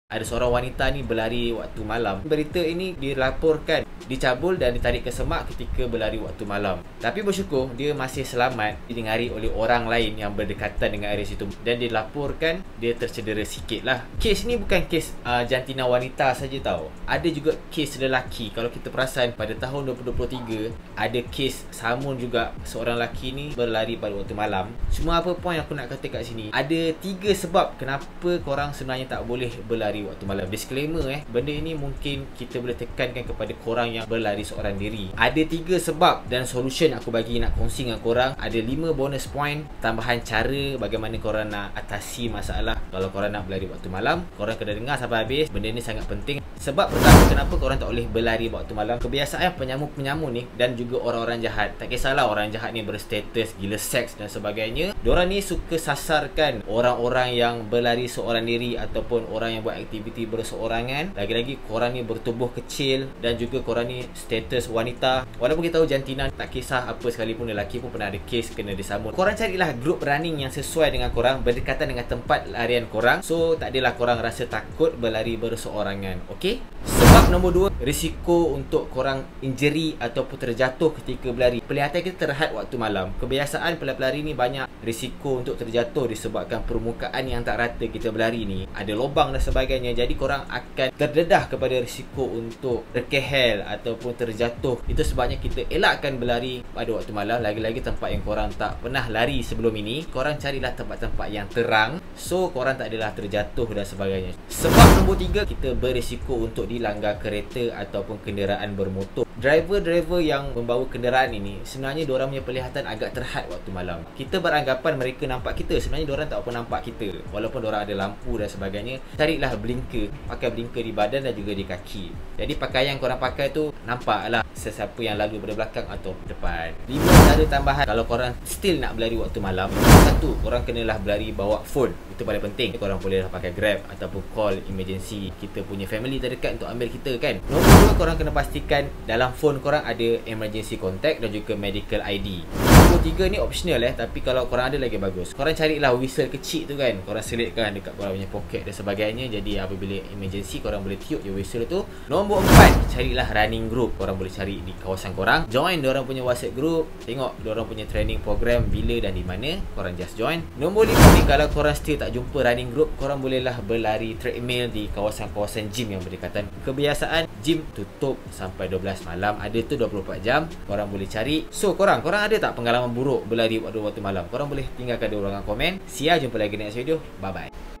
Ada seorang wanita ni berlari waktu malam. Berita ini dilaporkan dicabul dan ditarik ke semak ketika berlari waktu malam. Tapi bersyukur dia masih selamat didengari oleh orang lain yang berdekatan dengan area situ. Dan dilaporkan dia tercedera sikit lah. Kes ni bukan kes jantina wanita saja tau. Ada juga kes lelaki. Kalau kita perasan pada tahun 2023 ada kes samun juga seorang lelaki ni berlari pada waktu malam. Cuma apa point aku nak kata kat sini, ada 3 sebab kenapa korang sebenarnya tak boleh berlari waktu malam. Disclaimer benda ini mungkin kita boleh tekankan kepada korang yang berlari seorang diri. Ada 3 sebab dan solution aku bagi nak kongsi dengan korang. Ada 5 bonus point tambahan cara bagaimana korang nak atasi masalah kalau korang nak berlari waktu malam. Korang kena dengar sampai habis. Benda ni sangat penting. Sebab pertama kenapa korang tak boleh berlari waktu malam, kebiasaan penyamun-penyamun ni dan juga orang-orang jahat, tak kisahlah orang jahat ni berstatus gila seks dan sebagainya, diorang ni suka sasarkan orang-orang yang berlari seorang diri ataupun orang yang buat aktiviti berseorangan. Lagi-lagi korang ni bertubuh kecil dan juga korang ni status wanita. Walaupun kita tahu jantina tak kisah apa sekalipun, lelaki pun pernah ada kes kena disambut. Korang carilah group running yang sesuai dengan korang, berdekatan dengan tempat larian korang. So tak adalah korang rasa takut berlari berseorangan. Okey? Sebab nombor 2, risiko untuk korang injury ataupun terjatuh ketika berlari. Pelihatan kita terhad waktu malam. Kebiasaan pelari-pelari ni banyak risiko untuk terjatuh disebabkan permukaan yang tak rata kita berlari ni. Ada lubang dan sebagainya. Jadi korang akan terdedah kepada risiko untuk terkehel ataupun terjatuh. Itu sebabnya kita elakkan berlari pada waktu malam. Lagi-lagi tempat yang korang tak pernah lari sebelum ini. Korang carilah tempat-tempat yang terang, so korang tak adalah terjatuh dan sebagainya. Sebab nombor 3, kita berisiko untuk dilanggar kereta ataupun kenderaan bermotor. Driver-driver yang membawa kenderaan ini sebenarnya diorang punya penglihatan agak terhad waktu malam. Kita beranggapan mereka nampak kita, sebenarnya diorang tak apa nampak kita. Walaupun diorang ada lampu dan sebagainya. Carilah blinker, pakai blinker di badan dan juga di kaki. Jadi pakaian korang pakai tu nampaklah sesiapa yang lalu pada belakang atau depan. 5 cara tambahan kalau korang still nak berlari waktu malam. 1, korang kenalah berlari bawa phone. Itu paling penting. Korang bolehlah pakai Grab ataupun call emergency kita punya family terdekat untuk ambil kita kan. Nombor 2, korang kena pastikan dalam phone korang ada emergency contact dan juga medical ID. Nombor 3 ni optional tapi kalau korang ada lagi bagus. Korang carilah whistle kecil tu kan, korang selitkan dekat korang punya poket dan sebagainya. Jadi apabila emergency korang boleh tiup je whistle tu. Nombor 4, carilah running group. Korang boleh cari di kawasan korang. Join diorang punya WhatsApp group. Tengok diorang punya training program bila dan di mana. Korang just join. Nombor 5 ni, kalau korang still tak jumpa running group, korang bolehlah berlari treadmill di kawasan-kawasan gym yang berdekatan. Kebiasaan gym tutup sampai 12 malam. Ada tu 24 jam. Korang boleh cari. So korang ada tak pengalaman buruk berlari waktu malam? Korang boleh tinggalkan di ruangan komen. Jumpa lagi next video. Bye bye.